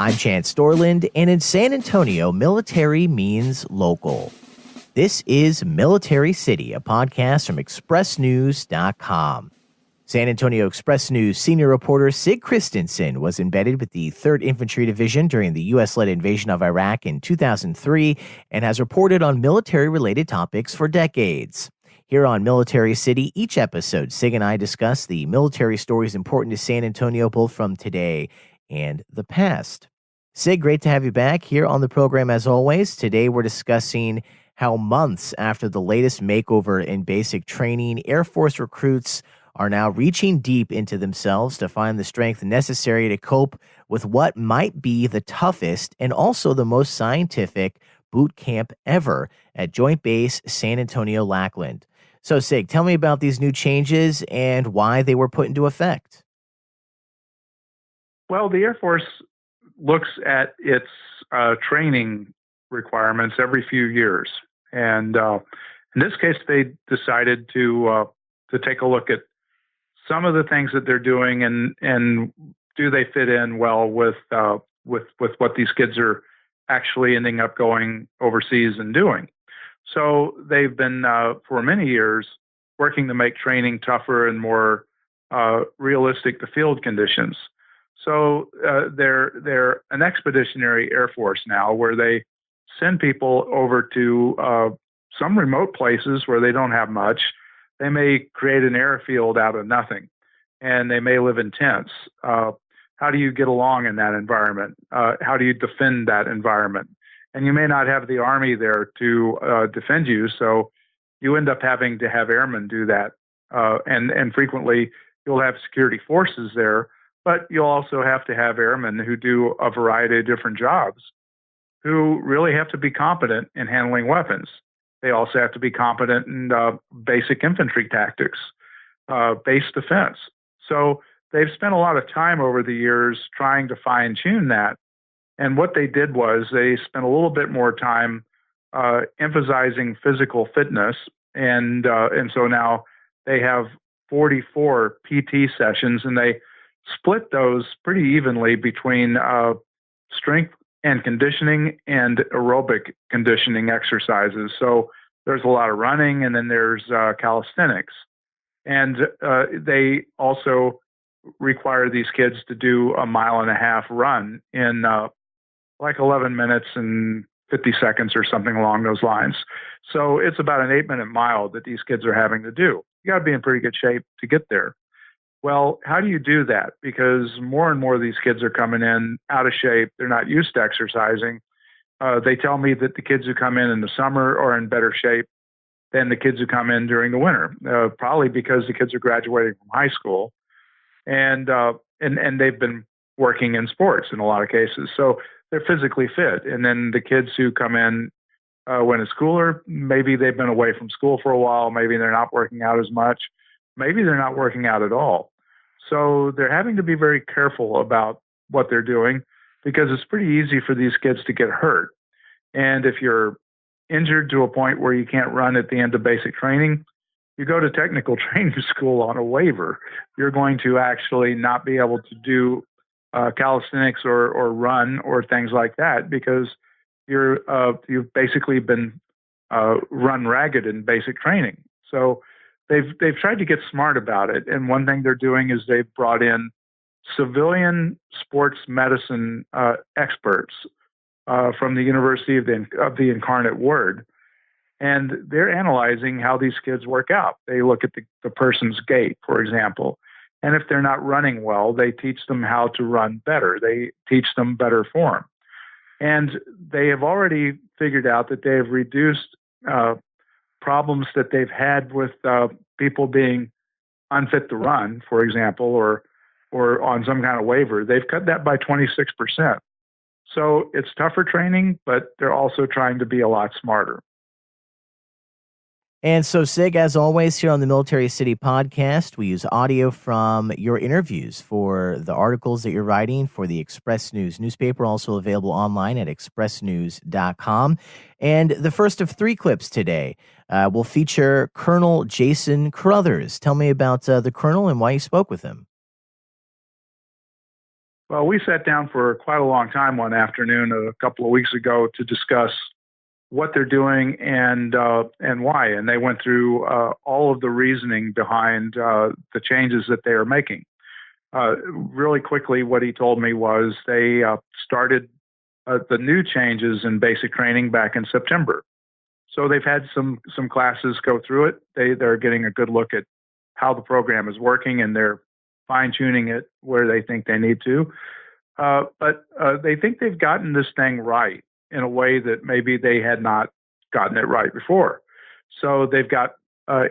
I'm Chance Storland, and in San Antonio, military means local. This is Military City, a podcast from expressnews.com. San Antonio Express News senior reporter Sig Christensen was embedded with the 3rd Infantry Division during the U.S.-led invasion of Iraq in 2003 and has reported on military-related topics for decades. Here on Military City, each episode, Sig and I discuss the military stories important to San Antonio, both from today and the past. Sig, great to have you back here on the program as always. Today we're discussing how months after the latest makeover in basic training, Air Force recruits are now reaching deep into themselves to find the strength necessary to cope with what might be the toughest and also the most scientific boot camp ever at Joint Base San Antonio Lackland. So, Sig, tell me about these new changes and why they were put into effect. Well, the Air Force looks at its training requirements every few years. And in this case, they decided to take a look at some of the things that they're doing and do they fit in well with what these kids are actually ending up going overseas and doing. So they've been, for many years, working to make training tougher and more realistic to field conditions. So they're an expeditionary Air Force now, where they send people over to some remote places where they don't have much. They may create an airfield out of nothing, and they may live in tents. How do you get along in that environment? How do you defend that environment? And you may not have the Army there to defend you, so you end up having to have airmen do that. And frequently, you'll have security forces there, but you'll also have to have airmen who do a variety of different jobs, who really have to be competent in handling weapons. They also have to be competent in basic infantry tactics, base defense. So they've spent a lot of time over the years trying to fine-tune that. And what they did was they spent a little bit more time emphasizing physical fitness. And so now they have 44 PT sessions, and they split those pretty evenly between strength and conditioning and aerobic conditioning exercises. So there's a lot of running, and then there's calisthenics. And they also require these kids to do a 1.5 mile run in like 11 minutes and 50 seconds or something along those lines. So it's about an 8-minute mile that these kids are having to do. You got to be in pretty good shape to get there. Well, how do you do that? Because more and more of these kids are coming in out of shape. They're not used to exercising. They tell me that the kids who come in the summer are in better shape than the kids who come in during the winter, probably because the kids are graduating from high school and they've been working in sports in a lot of cases. So they're physically fit. And then the kids who come in when it's cooler, maybe they've been away from school for a while. Maybe they're not working out as much. Maybe they're not working out at all. So they're having to be very careful about what they're doing, because it's pretty easy for these kids to get hurt. And if you're injured to a point where you can't run at the end of basic training, you go to technical training school on a waiver. You're going to actually not be able to do calisthenics or run or things like that, because you've basically been run ragged in basic training. So they've tried to get smart about it. And one thing they're doing is they've brought in civilian sports medicine experts from the University of the Incarnate Word. And they're analyzing how these kids work out. They look at the person's gait, for example. And if they're not running well, they teach them how to run better. They teach them better form. And they have already figured out that they have reduced problems that they've had with people being unfit to run, for example, or on some kind of waiver. They've cut that by 26%. So it's tougher training, but they're also trying to be a lot smarter. And so, Sig, as always, here on the Military City podcast, we use audio from your interviews for the articles that you're writing for the Express News newspaper, also available online at expressnews.com. And the first of 3 clips today will feature Colonel Jason Carruthers. Tell me about the Colonel and why you spoke with him. Well, we sat down for quite a long time one afternoon a couple of weeks ago to discuss what they're doing and why. And they went through all of the reasoning behind the changes that they are making. Really quickly, what he told me was they started the new changes in basic training back in September. So they've had some classes go through it. They're getting a good look at how the program is working, and they're fine tuning it where they think they need to. But they think they've gotten this thing right in a way that maybe they had not gotten it right before. So they've got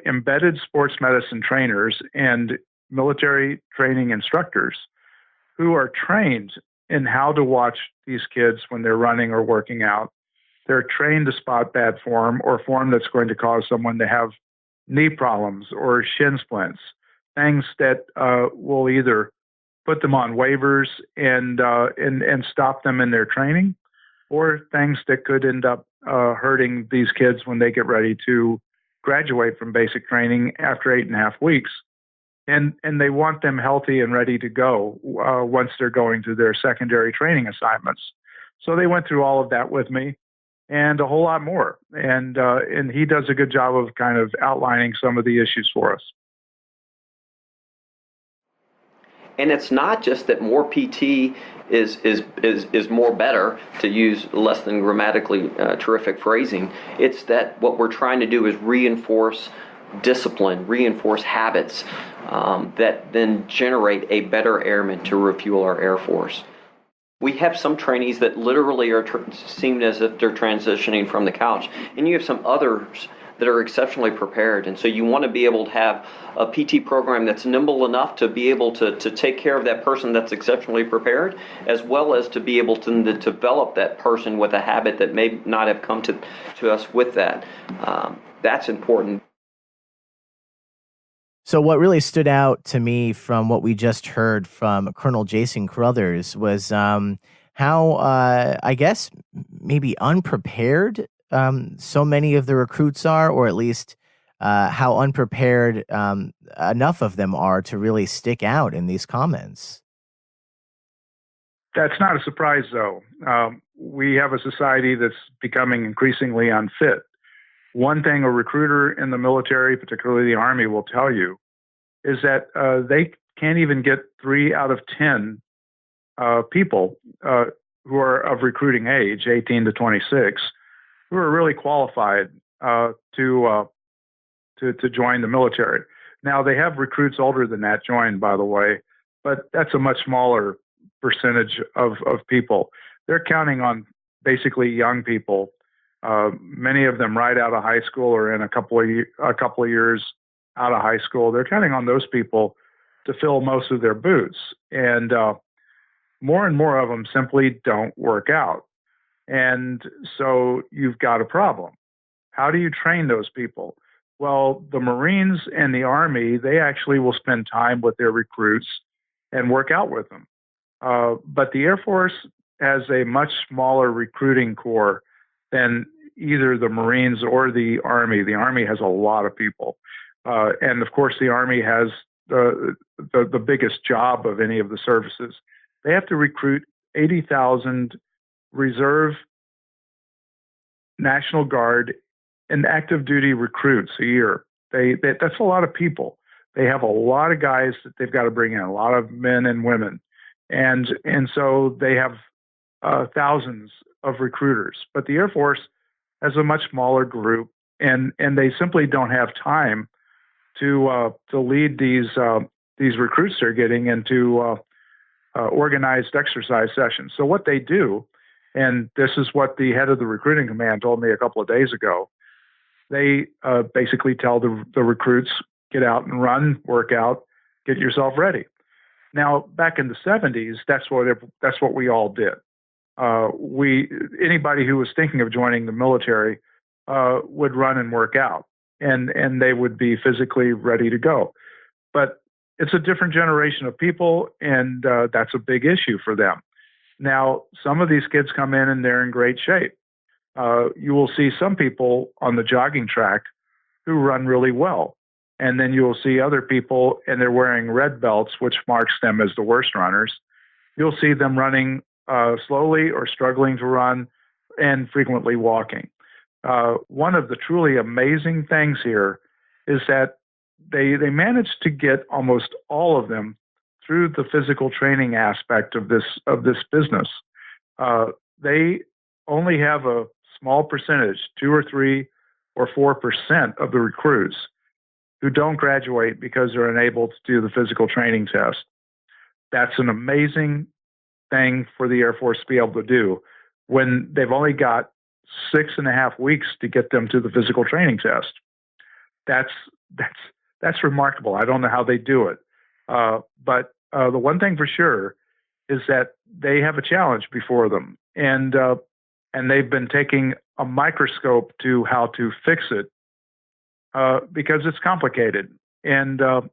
embedded sports medicine trainers and military training instructors who are trained in how to watch these kids when they're running or working out. They're trained to spot bad form or form that's going to cause someone to have knee problems or shin splints, things that will either put them on waivers and stop them in their training, or things that could end up hurting these kids when they get ready to graduate from basic training after 8.5 weeks. And they want them healthy and ready to go once they're going to their secondary training assignments. So they went through all of that with me and a whole lot more. And he does a good job of kind of outlining some of the issues for us. And it's not just that more PT is more better, to use less than grammatically terrific phrasing. It's that what we're trying to do is reinforce discipline, reinforce habits that then generate a better airman to refuel our Air Force. We have some trainees that literally seem as if they're transitioning from the couch, and you have some others that are exceptionally prepared. And so you want to be able to have a PT program that's nimble enough to be able to take care of that person that's exceptionally prepared, as well as to be able to develop that person with a habit that may not have come to us with that. That's important. So what really stood out to me from what we just heard from Colonel Jason Carruthers was how, I guess, maybe unprepared so many of the recruits are, or at least how unprepared enough of them are to really stick out in these comments. That's not a surprise, though. We have a society that's becoming increasingly unfit. One thing a recruiter in the military, particularly the Army, will tell you is that they can't even get 3 out of 10 people who are of recruiting age, 18 to 26, who are really qualified to join the military. Now, they have recruits older than that join, by the way, but that's a much smaller percentage of people. They're counting on basically young people. Many of them right out of high school or in a couple of years out of high school. They're counting on those people to fill most of their boots, and more of them simply don't work out. And so you've got a problem. How do you train those people? Well, the Marines and the Army, they actually will spend time with their recruits and work out with them. But the Air Force has a much smaller recruiting corps than either the Marines or the Army. The Army has a lot of people. And of course, the Army has the biggest job of any of the services. They have to recruit 80,000 reserve, National Guard, and active duty recruits a year. That's a lot of people. They have a lot of guys that they've got to bring in, a lot of men and women. And so they have thousands of recruiters. But the Air Force has a much smaller group, and they simply don't have time to lead these recruits they're getting into organized exercise sessions. So what they do, and this is what the head of the recruiting command told me a couple of days ago, they basically tell the recruits, get out and run, work out, get yourself ready. Now, back in the 70s, that's what we all did. Anybody who was thinking of joining the military would run and work out, and they would be physically ready to go. But it's a different generation of people, and that's a big issue for them. Now, some of these kids come in and they're in great shape. You will see some people on the jogging track who run really well. And then you will see other people, and they're wearing red belts, which marks them as the worst runners. you'll see them running slowly or struggling to run and frequently walking. One of the truly amazing things here is that they managed to get almost all of them through the physical training aspect of this business. They only have a small percentage, 2 or 3 or 4% of the recruits who don't graduate because they're unable to do the physical training test. That's an amazing thing for the Air Force to be able to do when they've only got 6.5 weeks to get them to the physical training test. That's remarkable. I don't know how they do it. But the one thing for sure is that they have a challenge before them, and they've been taking a microscope to how to fix it because it's complicated. And the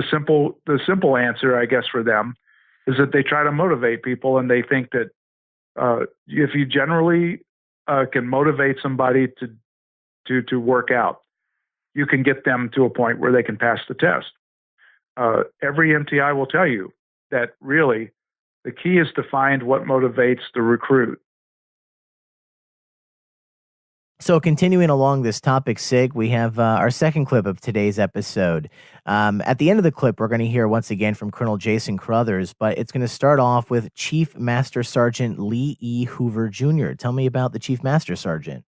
simple answer, I guess, for them is that they try to motivate people, and they think that if you generally can motivate somebody to work out, you can get them to a point where they can pass the test. Every MTI will tell you that really the key is to find what motivates the recruit. So continuing along this topic, Sig, we have our second clip of today's episode. At the end of the clip, we're going to hear once again from Colonel Jason Crothers, but it's going to start off with Chief Master Sergeant Lee E. Hoover Jr. Tell me about the Chief Master Sergeant.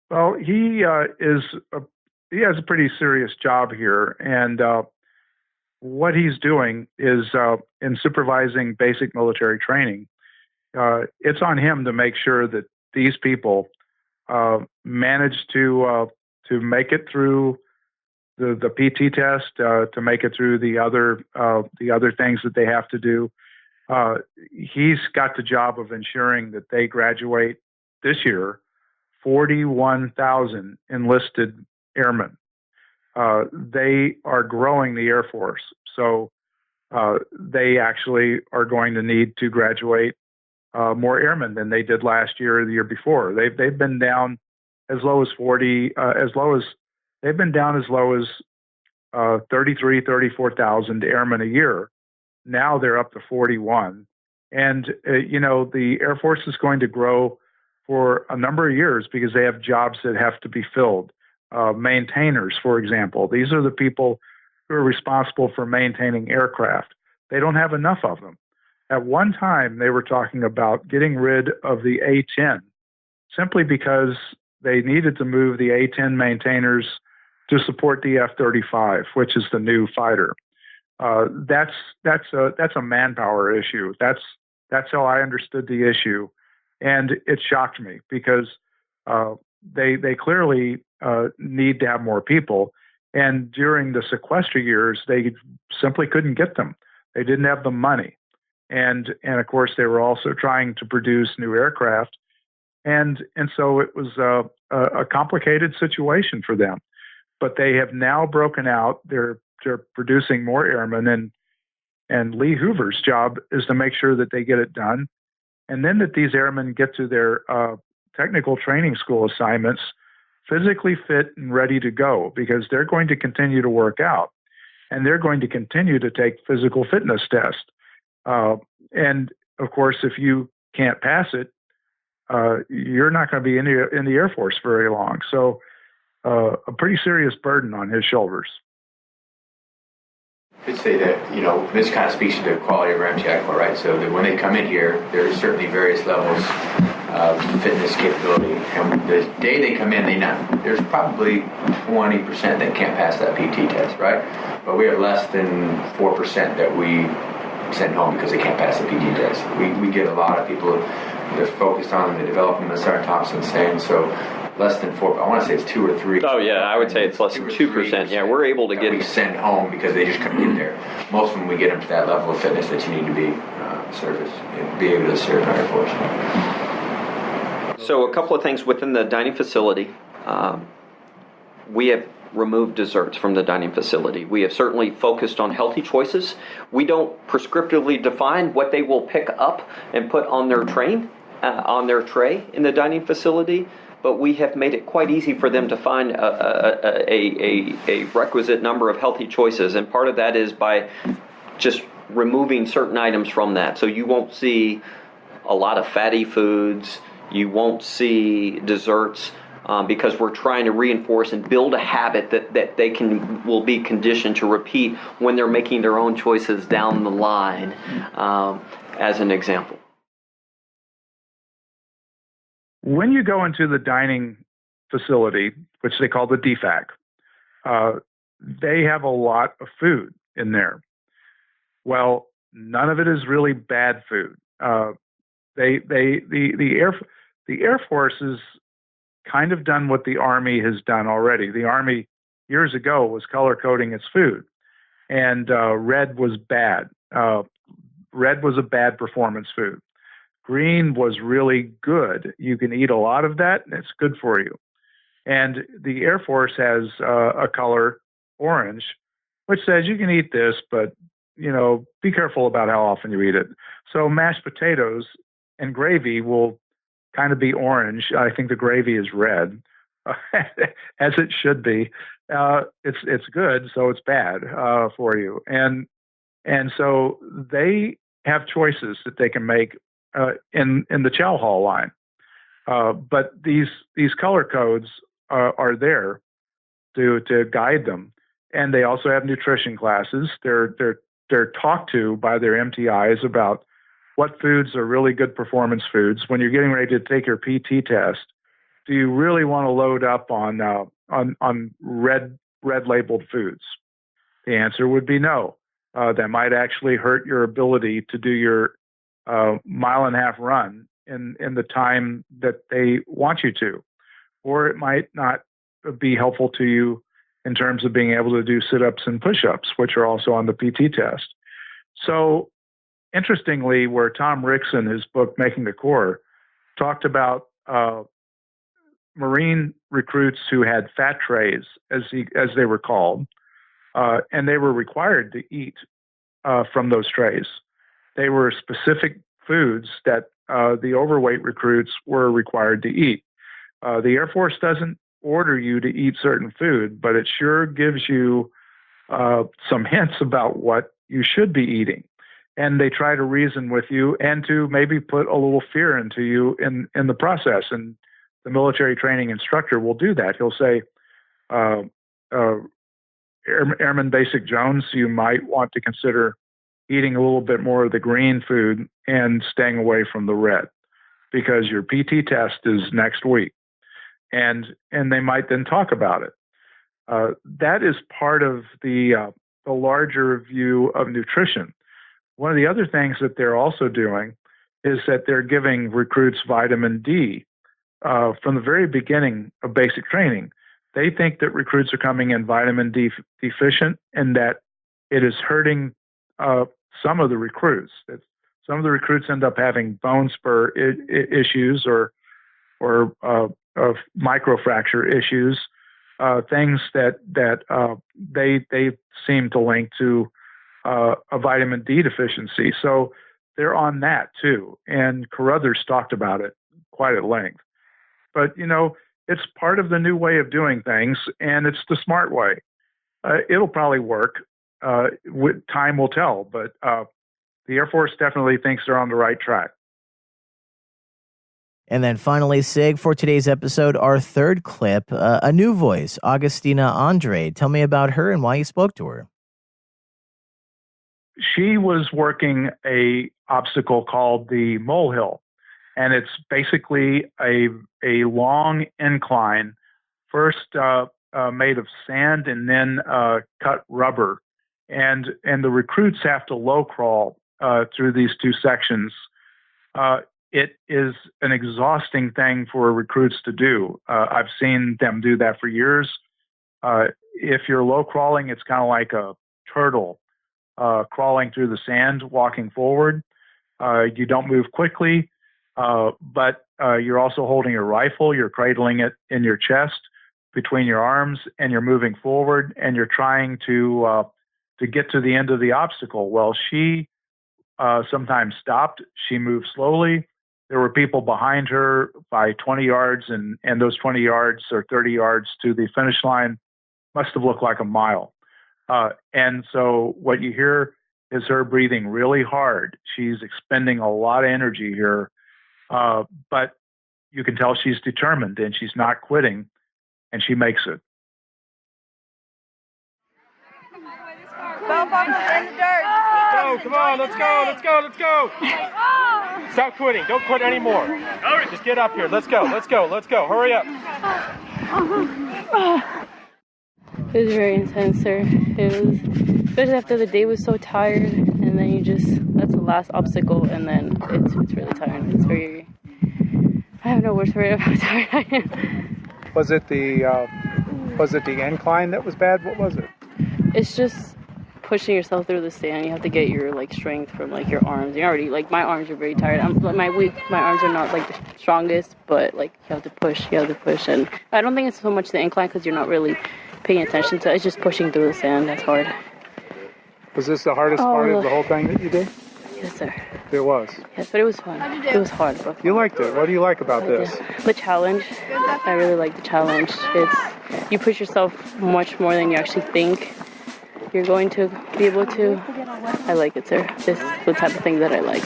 Well, he has a pretty serious job here, and what he's doing is in supervising basic military training. It's on him to make sure that these people manage to make it through the PT test, to make it through the other things that they have to do. He's got the job of ensuring that they graduate this year 41,000 enlisted airmen. They are growing the Air Force, so they actually are going to need to graduate more airmen than they did last year or the year before. They've been down as low as 34,000 airmen a year. Now they're up to 41, and the Air Force is going to grow for a number of years because they have jobs that have to be filled. Maintainers, for example, these are the people who are responsible for maintaining aircraft. They don't have enough of them. At one time, they were talking about getting rid of the A-10 simply because they needed to move the A-10 maintainers to support the F-35, which is the new fighter. That's a manpower issue. That's how I understood the issue, and it shocked me because they clearly need to have more people. And during the sequester years, they simply couldn't get them. They didn't have the money. And of course, they were also trying to produce new aircraft. And so it was a complicated situation for them. But they have now broken out. They're producing more airmen. And Lee Hoover's job is to make sure that they get it done. And then that these airmen get to their technical training school assignments physically fit and ready to go, because they're going to continue to work out and they're going to continue to take physical fitness tests. And of course, if you can't pass it, you're not going to be in the Air Force very long. So a pretty serious burden on his shoulders. I'd say that, this kind of speaks to the quality of our MTI Corps, right? So that when they come in here, there's certainly various levels of fitness capability. And the day they come in, there's probably 20% that can't pass that PT test, right? But we have less than 4% that we send home because they can't pass the PT test. We get a lot of people that are focused on the development, as Sergeant Thompson's saying, so less than 4. I want to say it's 2 or 3. Oh yeah, I would say it's less than 2%. Yeah, we're able to get. We send home because they just couldn't get there. Most of them, we get them to that level of fitness that you need to be be able to serve in our Air Force. So a couple of things within the dining facility. We have removed desserts from the dining facility. We have certainly focused on healthy choices. We don't prescriptively define what they will pick up and put on their tray in the dining facility. but we have made it quite easy for them to find a requisite number of healthy choices. And part of that is by just removing certain items from that. So you won't see a lot of fatty foods. You won't see desserts. Because we're trying to reinforce and build a habit that they will be conditioned to repeat when they're making their own choices down the line, as an example. When you go into the dining facility, which they call the DFAC, they have a lot of food in there. Well, none of it is really bad food. The Air Force is kind of done what the Army has done already. The Army years ago was color coding its food, and red was bad. Red was a bad performance food. Green was really good. You can eat a lot of that, and it's good for you. And the Air Force has a color, orange, which says you can eat this, but be careful about how often you eat it. So mashed potatoes and gravy will kind of be orange. I think the gravy is red, as it should be. It's good, so it's bad for you. And so they have choices that they can make in the chow hall line. But these color codes are there to guide them, and they also have nutrition classes. They're talked to by their MTIs about what foods are really good performance foods. When you're getting ready to take your PT test, do you really want to load up on red labeled foods? The answer would be no. That might actually hurt your ability to do your 1.5 mile run in the time that they want you to, or it might not be helpful to you in terms of being able to do sit-ups and push-ups, which are also on the PT test. So interestingly, where Tom Ricks in his book, Making the Core, talked about Marine recruits who had fat trays, as they were called, and they were required to eat from those trays. They were specific foods that the overweight recruits were required to eat. The Air Force doesn't order you to eat certain food, but it sure gives you some hints about what you should be eating. And they try to reason with you and to maybe put a little fear into you in the process. And the military training instructor will do that. He'll say, Airman Basic Jones, you might want to consider eating a little bit more of the green food and staying away from the red, because your PT test is next week. And they might then talk about it. That is part of the larger view of nutrition. One of the other things that they're also doing is that they're giving recruits vitamin D from the very beginning of basic training. They think that recruits are coming in vitamin D deficient, and that it is hurting some of the recruits. That some of the recruits end up having bone spur issues or microfracture issues, things that they seem to link to a vitamin D deficiency. So they're on that too. And Carruthers talked about it quite at length. But, it's part of the new way of doing things, and it's the smart way. It'll probably work. Time will tell, but the Air Force definitely thinks they're on the right track. And then finally, Sig, for today's episode, our third clip, a new voice, Augustina Andre. Tell me about her and why you spoke to her. She was working a obstacle called the molehill, and it's basically a long incline, first made of sand and then cut rubber, and the recruits have to low crawl through these two sections. It is an exhausting thing for recruits to do. I've seen them do that for years. If you're low crawling, it's kind of like a turtle crawling through the sand, walking forward. You don't move quickly, but you're also holding a rifle. You're cradling it in your chest between your arms, and you're moving forward, and you're trying to get to the end of the obstacle. Well, she sometimes stopped. She moved slowly. There were people behind her by 20 yards, and those 20 yards or 30 yards to the finish line must have looked like a mile. And so what you hear is her breathing really hard. She's expending a lot of energy here, but you can tell she's determined and she's not quitting, and she makes it. Bell buckles in the dirt. Let's go, come on, let's go, let's go, let's go. Stop quitting, don't quit anymore. Just get up here, let's go, let's go, let's go, hurry up. It was very intense, sir. It was, especially after the day was so tired, and then that's the last obstacle, and then it's really tiring. It's very, I have no words for it, how tired I am. Was it the incline that was bad? What was it? It's just pushing yourself through the sand. You have to get your strength from your arms. You're already my arms are very tired. My arms are not the strongest, but you have to push. And I don't think it's so much the incline because you're not really paying attention to it. It's just pushing through the sand. That's hard. Was this the hardest part of the whole thing that you did? Yes, sir. It was. Yes, but it was fun. It was hard. But you liked it. What do you like about this? The challenge. I really like the challenge. You push yourself much more than you actually think you're going to be able to. I like it, sir. This is the type of thing that I like.